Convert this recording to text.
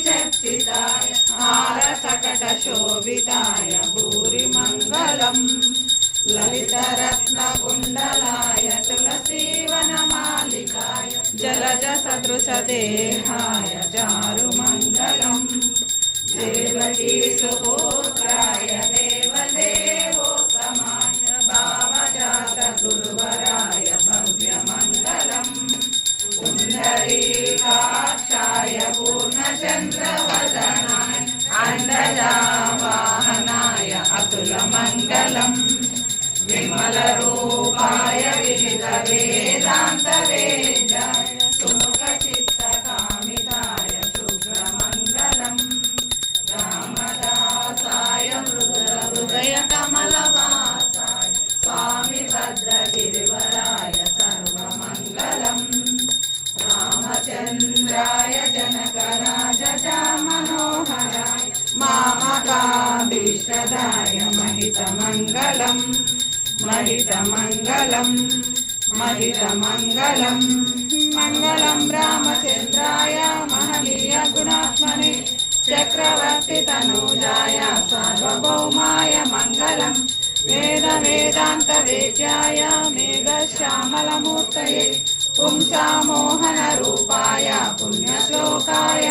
चर्चिताय हारसकटशोभिताय भूरि मङ्गलम् ललितरत्नकुण्डलाय तुलसीवनमालिकाय जलजसदृशदेहाय चारुमङ्गलम् देवकीसुपुत्राय देवदेवोत्तमाय भावजातगुरुवराय भव्यमङ्गलम् पुण्डरीकाक्षाय पूर्णचन्द्रवदनाय अण्डजावाहनाय अतुलमङ्गलम् विमलरूपाय विहितवेदान्तवेद्याय सुमुखचित्तकामिताय शुभ्रमङ्गलम् रामदासाय हृदयकमलवासाय स्वामी भद्रगिरिवराय सर्वमङ्गलम् रामचन्द्राय जनकराजचामनोहराय मामकाभीष्टदाय महितमङ्गलम् महितमङ्गलम् महितमङ्गलम् मङ्गलं रामचन्द्राय महनीय गुणात्मने चक्रवर्तितनूजाय सार्वभौमाय मङ्गलम् वेदान्तवेद्याय मेघश्यामलमूर्तये पुंसामोहनरूपाय पुण्यश्लोकाय